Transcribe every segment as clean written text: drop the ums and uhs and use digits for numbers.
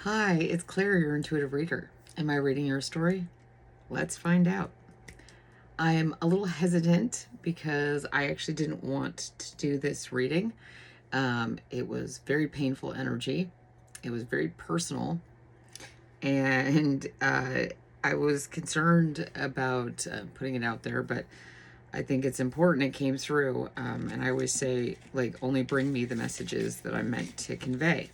Hi, it's Claire, your intuitive reader. Am I reading your story? Let's find out. I'm a little hesitant because I actually didn't want to do this reading. It was very painful energy. It was very personal. And I was concerned about putting it out there, but I think it's important it came through. And I always say, like, only bring me the messages that I'm meant to convey.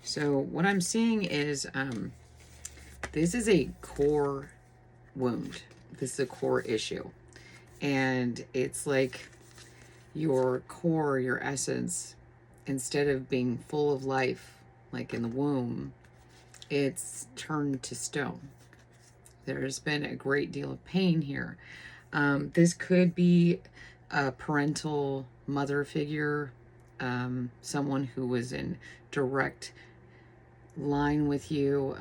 So what I'm seeing is this is a core wound. This is a core issue. And it's like your core, your essence, instead of being full of life, like in the womb, it's turned to stone. There's been a great deal of pain here. This could be a parental mother figure, someone who was in direct line with you,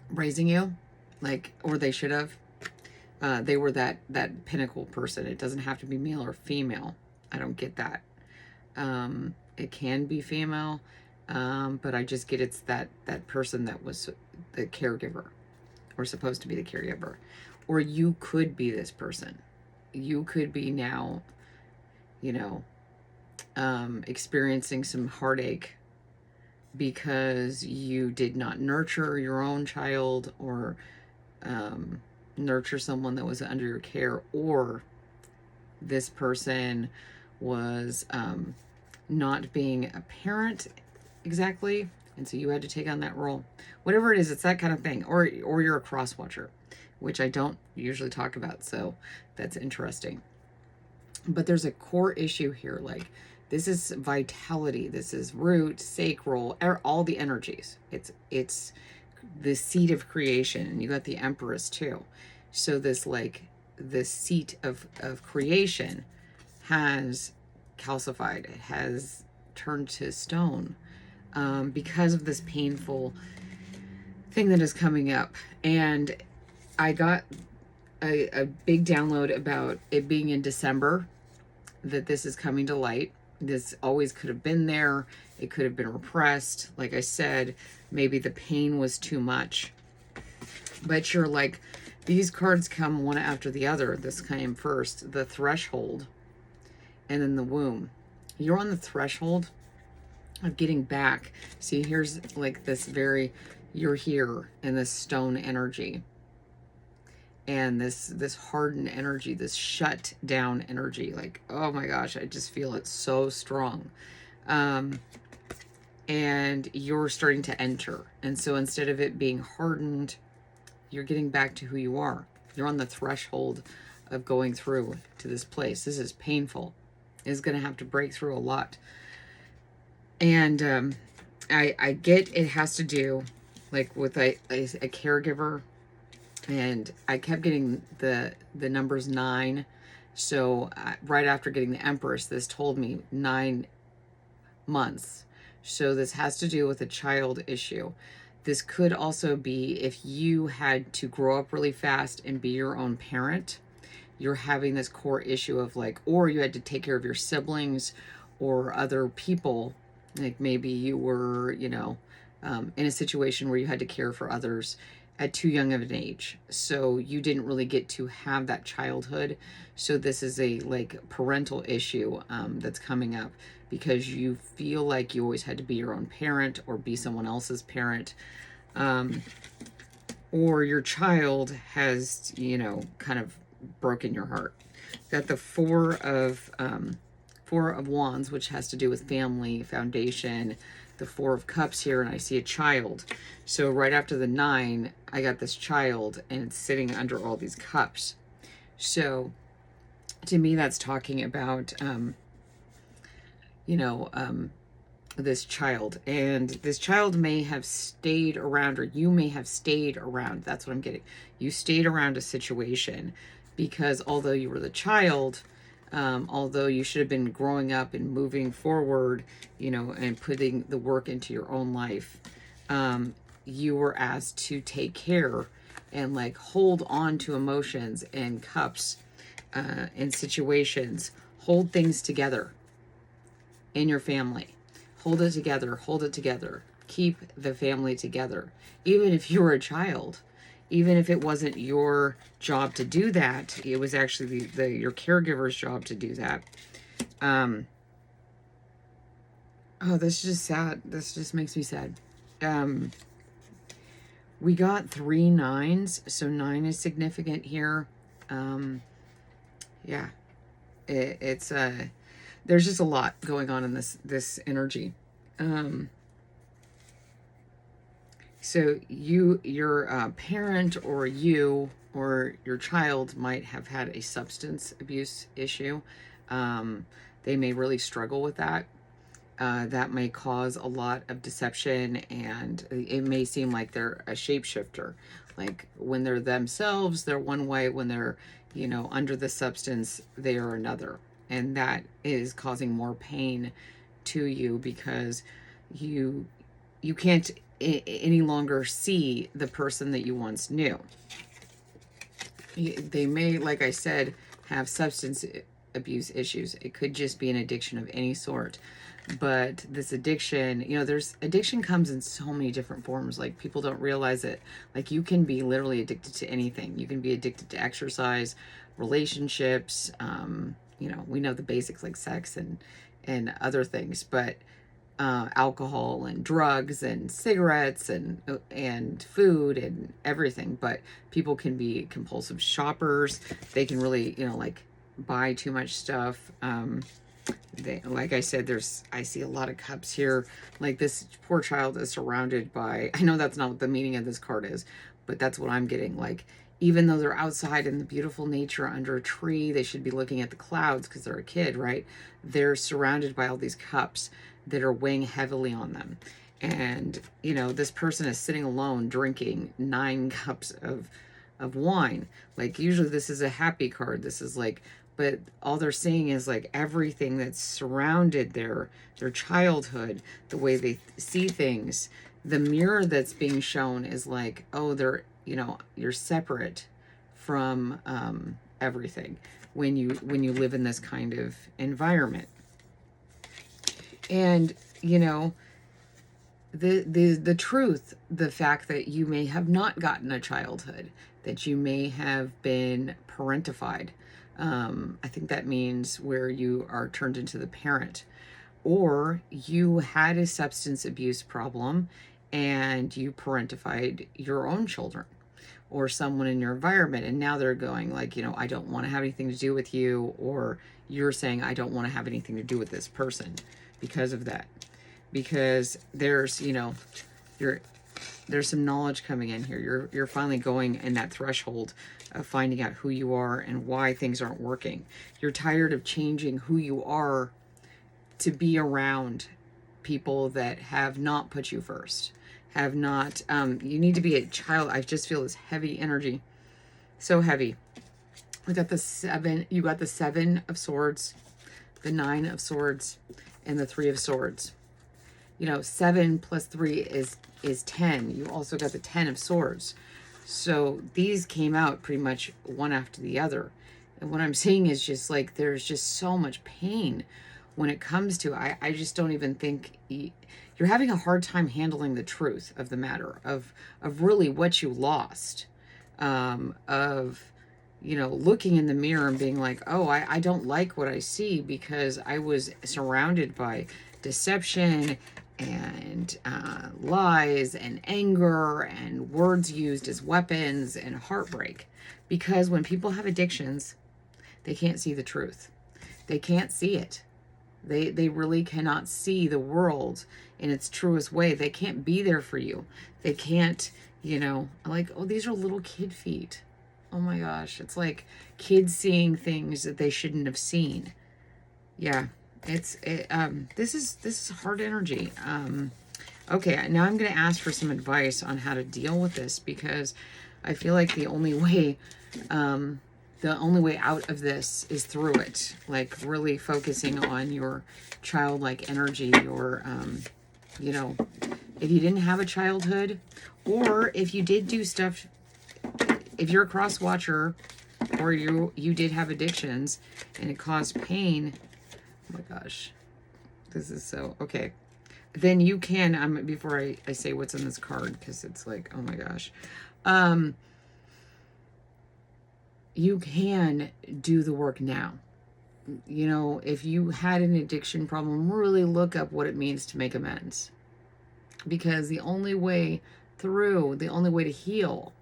raising you, like, or they should have. They were that pinnacle person. It doesn't have to be male or female. I don't get that. It can be female, but I just get it's that person that was the caregiver, or supposed to be the caregiver. Or you could be this person. You could be now, experiencing some heartache because you did not nurture your own child, or nurture someone that was under your care, or this person was not being a parent exactly, and so you had to take on that role. Whatever it is, it's that kind of thing. Or you're a cross watcher, which I don't usually talk about, so that's interesting. But there's a core issue here. Like, this is vitality. This is root, sacral, all the energies. It's the seat of creation, and you got the Empress too. So this, like, the seat of creation has calcified. It has turned to stone because of this painful thing that is coming up. And I got a big download about it being in December, that this is coming to light. This always could have been there. It could have been repressed. Like I said, maybe the pain was too much. But you're like, these cards come one after the other. This came first, the threshold, and then the womb. You're on the threshold of getting back. See, here's like this you're here in this stone energy. And this hardened energy, this shut down energy, like, oh my gosh, I just feel it so strong. And you're starting to enter. And so instead of it being hardened, you're getting back to who you are. You're on the threshold of going through to this place. This is painful. It's going to have to break through a lot. And I get it has to do, like, with a caregiver. And I kept getting the numbers 9. So right after getting the Empress, this told me 9 months. So this has to do with a child issue. This could also be if you had to grow up really fast and be your own parent. You're having this core issue of, like, or you had to take care of your siblings or other people. Like, maybe you were, in a situation where you had to care for others at too young of an age. So you didn't really get to have that childhood. So this is a, like, parental issue that's coming up because you feel like you always had to be your own parent or be someone else's parent. Or your child has, kind of broken your heart. Got the Four of Wands, which has to do with family, foundation, the Four of Cups here, and I see a child. So right after the 9, I got this child, and it's sitting under all these cups. So to me, that's talking about, this child. And this child may have stayed around, or you may have stayed around. That's what I'm getting. You stayed around a situation because although you were the child, although you should have been growing up and moving forward, and putting the work into your own life, you were asked to take care and, like, hold on to emotions and cups in situations, hold things together in your family, hold it together, hold it together, keep the family together. Even if you were a child, even if it wasn't your job to do that, it was actually your caregiver's job to do that. Oh, this is just sad. This just makes me sad. We got 3 9s, so 9 is significant here. Yeah, it's there's just a lot going on in this energy. So your parent or you or your child might have had a substance abuse issue. They may really struggle with that. That may cause a lot of deception, and it may seem like they're a shapeshifter. Like when they're themselves, they're one way. When they're, under the substance, they are another. And that is causing more pain to you because you can't any longer see the person that you once knew. They may, like I said, have substance abuse issues. It could just be an addiction of any sort. But this addiction, addiction comes in so many different forms. Like, people don't realize it. Like, you can be literally addicted to anything. You can be addicted to exercise, relationships. We know the basics like sex and other things, but alcohol and drugs and cigarettes and food and everything. But people can be compulsive shoppers. They can really, buy too much stuff. Like I said, I see a lot of cups here. Like, this poor child is surrounded by, I know that's not what the meaning of this card is, but that's what I'm getting. Like, even though they're outside in the beautiful nature under a tree, they should be looking at the clouds because they're a kid, right? They're surrounded by all these cups that are weighing heavily on them. And, this person is sitting alone drinking 9 cups of wine. Like, usually this is a happy card. This is like, but all they're seeing is like everything that's surrounded their childhood, the way they see things. The mirror that's being shown is like, oh, you're separate from everything when you live in this kind of environment. And the truth, the fact that you may have not gotten a childhood, that you may have been parentified. I think that means where you are turned into the parent, or you had a substance abuse problem and you parentified your own children or someone in your environment. And now they're going like, I don't want to have anything to do with you. Or you're saying, I don't want to have anything to do with this person because of that. Because there's, there's some knowledge coming in here. You're finally going in that threshold of finding out who you are and why things aren't working. You're tired of changing who you are to be around people that have not put you first, have not, you need to be a child. I just feel this heavy energy, so heavy. We got the 7, you got the 7 of Swords, the 9 of Swords, and the 3 of Swords. 7 plus 3 is 10. You also got the 10 of Swords. So these came out pretty much one after the other. And what I'm saying is just like, there's just so much pain when it comes to, I just don't even think you're having a hard time handling the truth of the matter of really what you lost, looking in the mirror and being like, oh, I don't like what I see because I was surrounded by deception and lies and anger and words used as weapons and heartbreak. Because when people have addictions, they can't see the truth. They can't see it. They really cannot see the world in its truest way. They can't be there for you. They can't, like, oh, these are little kid feet. Oh my gosh. It's like kids seeing things that they shouldn't have seen. Yeah. This is hard energy. Okay, now I'm going to ask for some advice on how to deal with this, because I feel like the only way out of this is through it. Like, really focusing on your childlike energy, your, if you didn't have a childhood, or if you did do stuff, if you're a cross watcher, or you did have addictions and it caused pain. Oh my gosh, this is so, okay. then you can, before I say what's in this card, because it's like, oh my gosh. Um, you can do the work now. You know, if you had an addiction problem, really look up what it means to make amends. Because the only way through, the only way to heal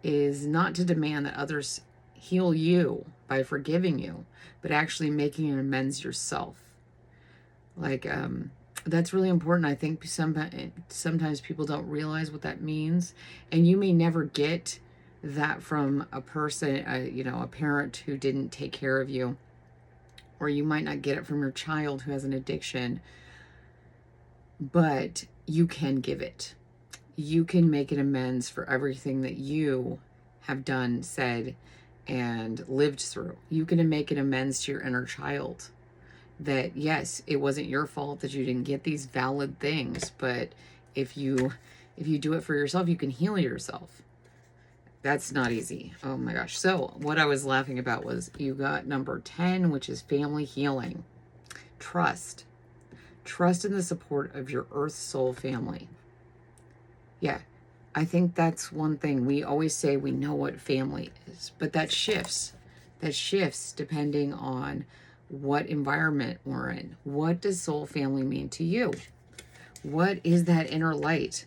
is not to demand that others heal you by forgiving you, but actually making an amends yourself. Like, that's really important. I think sometimes people don't realize what that means. And you may never get that from a person, you know, a parent who didn't take care of you, or you might not get it from your child who has an addiction, but you can give it. You can make an amends for everything that you have done, said, and lived through. You can make an amends to your inner child that, yes, it wasn't your fault that you didn't get these valid things, but if you do it for yourself, you can heal yourself. That's not easy. Oh my gosh. So what I was laughing about was you got number 10, which is family healing. Trust. Trust in the support of your earth soul family. Yeah, I think that's one thing. We always say we know what family is, but that shifts. That shifts depending on what environment we're in. What does soul family mean to you? What is that inner light?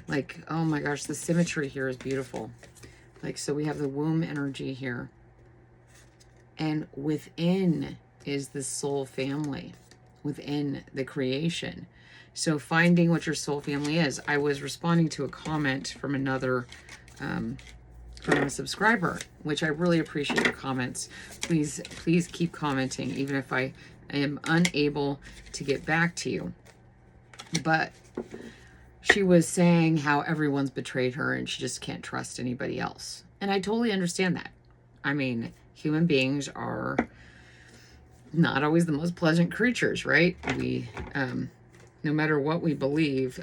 Like, oh my gosh, the symmetry here is beautiful. Like, so we have the womb energy here. And within is the soul family, within the creation. So finding what your soul family is. I was responding to a comment from another, from a subscriber, which I really appreciate your comments. Please keep commenting, even if I am unable to get back to you. But she was saying how everyone's betrayed her and she just can't trust anybody else. And I totally understand that. I mean, human beings are not always the most pleasant creatures, right? We, no matter what we believe,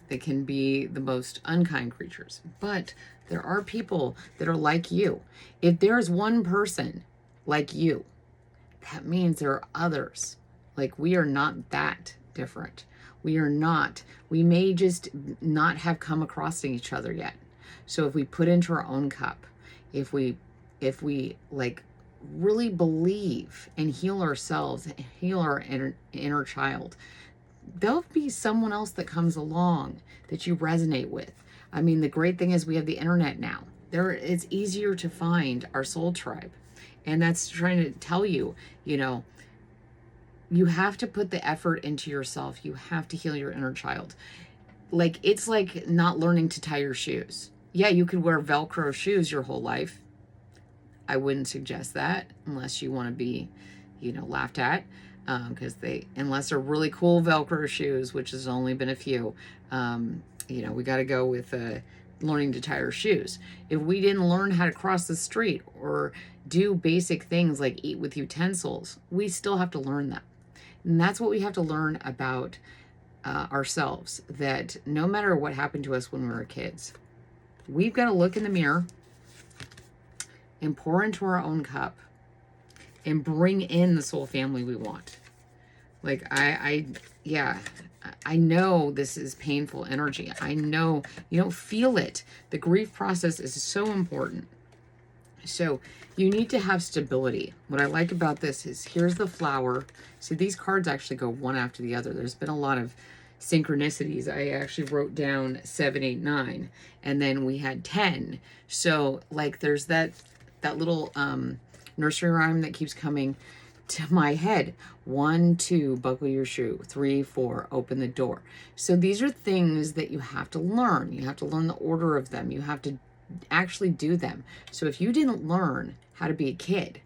they can be the most unkind creatures. But there are people that are like you. If there's one person like you, that means there are others. Like, we are not that different. We are not. We may just not have come across each other yet. So if we put into our own cup, if we like really believe and heal ourselves, heal our inner child, there'll be someone else that comes along that you resonate with. I mean, the great thing is we have the internet now. It's easier to find our soul tribe. And that's trying to tell you, you know, you have to put the effort into yourself. You have to heal your inner child. Like, it's like not learning to tie your shoes. Yeah, you could wear Velcro shoes your whole life. I wouldn't suggest that unless you want to be, you know, laughed at. Because unless they're really cool Velcro shoes, which has only been a few, you know, we got to go with learning to tie our shoes. If we didn't learn how to cross the street or do basic things like eat with utensils, we still have to learn that. And that's what we have to learn about ourselves, that no matter what happened to us when we were kids, we've got to look in the mirror and pour into our own cup and bring in the soul family we want. Like, I know this is painful energy. I know you don't feel it. The grief process is so important. So you need to have stability. What I like about this is, here's the flower. See, these cards actually go one after the other. There's been a lot of synchronicities. I actually wrote down 7, 8, 9, and then we had 10. So like, there's that little nursery rhyme that keeps coming to my head. 1, 2, buckle your shoe. 3, 4, open the door. So these are things that you have to learn. You have to learn the order of them. You have to actually do them. So if you didn't learn how to be a kid,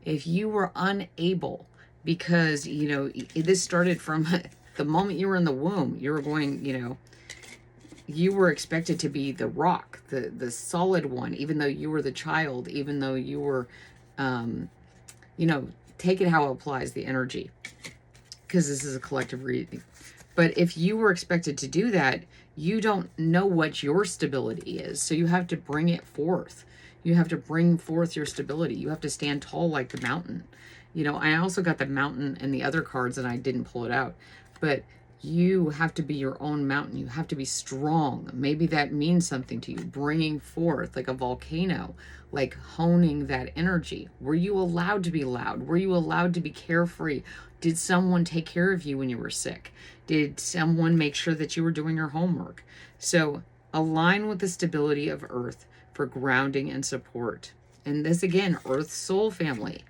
if you were unable, because, you know, this started from the moment you were in the womb, you were going, you know, you were expected to be the rock, the solid one, even though you were the child, even though you were, you know, take it how it applies, the energy, because this is a collective reading. But if you were expected to do that, you don't know what your stability is. So you have to bring it forth. You have to bring forth your stability. You have to stand tall like the mountain. You know, I also got the mountain and the other cards and I didn't pull it out. But You have to be your own mountain. You have to be strong. Maybe that means something to you. Bringing forth like a volcano, like honing that energy. Were you allowed to be loud? Were you allowed to be carefree? Did someone take care of you when you were sick? Did someone make sure that you were doing your homework? So align with the stability of Earth for grounding and support. And this again, Earth soul family.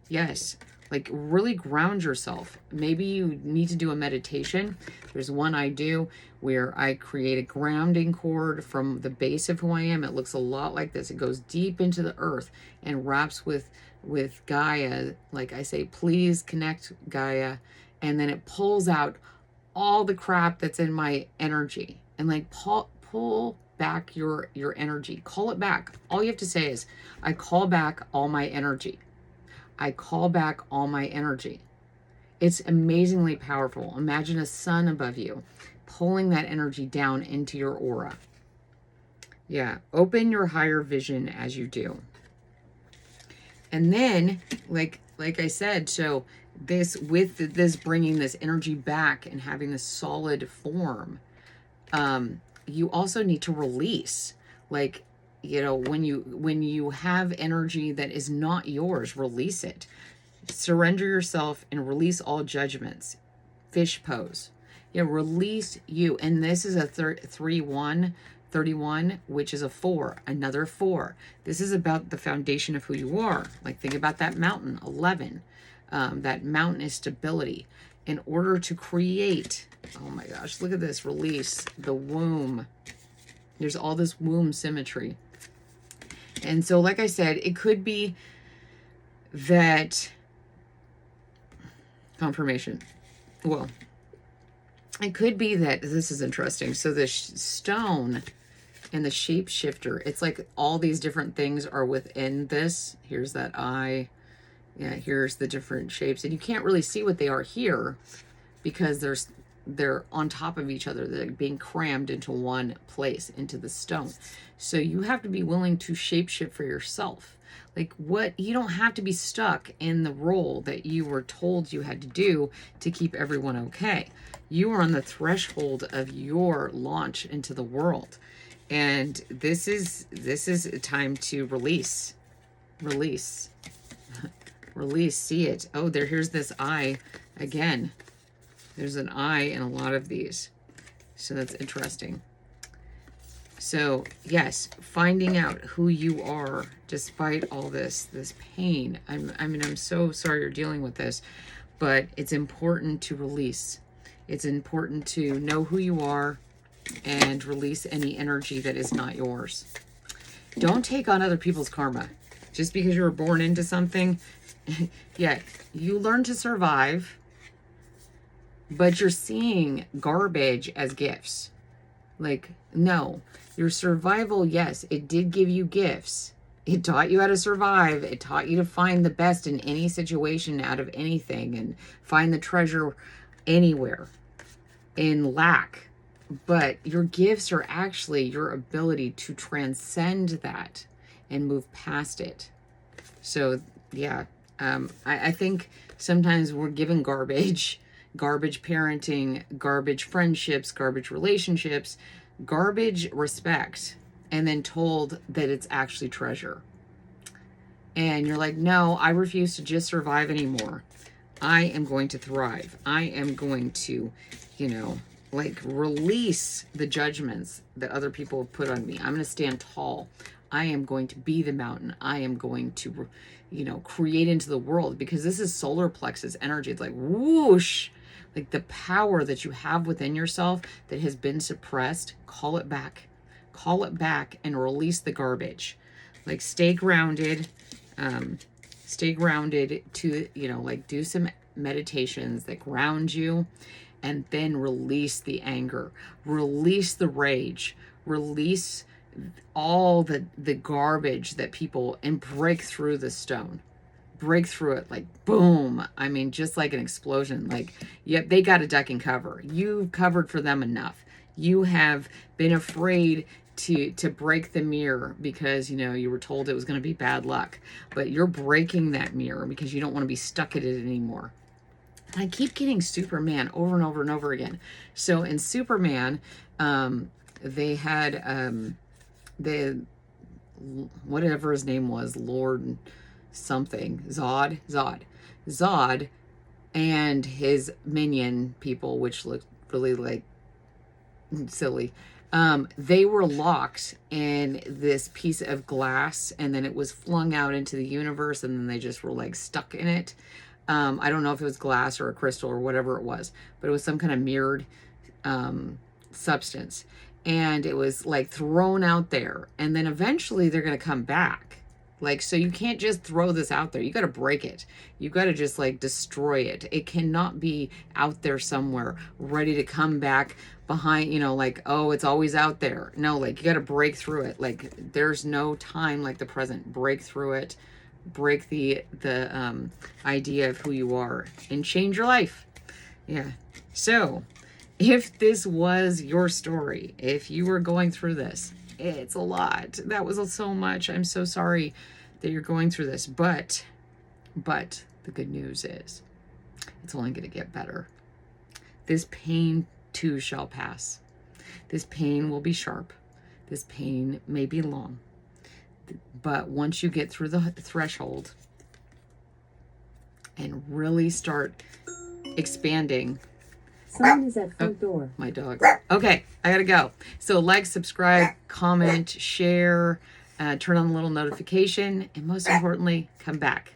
Yes, like really ground yourself. Maybe you need to do a meditation. There's one I do where I create a grounding cord from the base of who I am. It looks a lot like this. It goes deep into the earth and wraps with Gaia. Like I say, please connect, Gaia. And then it pulls out all the crap that's in my energy and like pull back your energy. Call it back. All you have to say is, I call back all my energy. I call back all my energy. It's amazingly powerful. Imagine a sun above you, pulling that energy down into your aura. Yeah, open your higher vision as you do. And then, like I said, so this, with this bringing this energy back and having this solid form, you also need to release. Like, you know, when you have energy that is not yours, release it. Surrender yourself and release all judgments. Fish pose. Yeah, release you. And this is a 31, which is a 4, another 4. This is about the foundation of who you are. Like, think about that mountain, 11. That mountain is stability. In order to create, oh my gosh, look at this, release the womb. There's all this womb symmetry. And so, like I said, it could be that confirmation. Well, it could be that, this is interesting. So the stone and the shapeshifter, it's like all these different things are within this. Here's that eye. Yeah, here's the different shapes. And you can't really see what they are here because they're on top of each other. They're being crammed into one place, into the stone. So you have to be willing to shapeshift for yourself. Like, what, you don't have to be stuck in the role that you were told you had to do to keep everyone okay. You are on the threshold of your launch into the world. And this is a time to release. Release. Release, see it. Oh, here's this eye again. There's an eye in a lot of these. So that's interesting. So, yes, finding out who you are despite all this pain. I mean, I'm so sorry you're dealing with this, but it's important to release. It's important to know who you are and release any energy that is not yours. Don't take on other people's karma. Just because you were born into something, yeah, you learn to survive, but you're seeing garbage as gifts. Like, no, your survival, yes, it did give you gifts. It taught you how to survive. It taught you to find the best in any situation out of anything and find the treasure anywhere in lack. But your gifts are actually your ability to transcend that and move past it. So, yeah, I think sometimes we're given garbage parenting, garbage friendships, garbage relationships, garbage respect, and then told that it's actually treasure. And you're like, no, I refuse to just survive anymore. I am going to thrive. I am going to, like, release the judgments that other people have put on me. I'm going to stand tall. I am going to be the mountain. I am going to, create into the world, because this is solar plexus energy. It's like whoosh, like the power that you have within yourself that has been suppressed. Call it back and release the garbage. Like, stay grounded to, like, do some meditations that ground you, and then release the anger, release the rage, release all the garbage that people, and break through the stone. Break through it, like boom. I mean, just like an explosion. Like, yep, they got a duck and cover. You've covered for them enough. You have been afraid to break the mirror because, you were told it was going to be bad luck. But you're breaking that mirror because you don't want to be stuck at it anymore. I keep getting Superman over and over and over again. So in Superman, they had the whatever his name was, Lord something, Zod, and his minion people, which looked really like silly. They were locked in this piece of glass, and then it was flung out into the universe, and then they just were like stuck in it. I don't know if it was glass or a crystal or whatever it was, but it was some kind of mirrored substance. And it was like thrown out there. And then eventually they're going to come back. Like, so you can't just throw this out there. You got to break it. You got to just like destroy it. It cannot be out there somewhere ready to come back behind, like, oh, it's always out there. No, like you got to break through it. Like there's no time like the present. Break through it. Break the idea of who you are and change your life. Yeah. So if this was your story, if you were going through this, it's a lot. That was so much. I'm so sorry that you're going through this, but the good news is it's only going to get better. This pain too shall pass. This pain will be sharp. This pain may be long. But once you get through the threshold and really start expanding. Someone is at front door. My dog. Okay, I gotta go. So like, subscribe, comment, share, turn on the little notification, and most importantly, come back.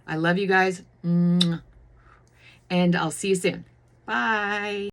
I love you guys. And I'll see you soon. Bye.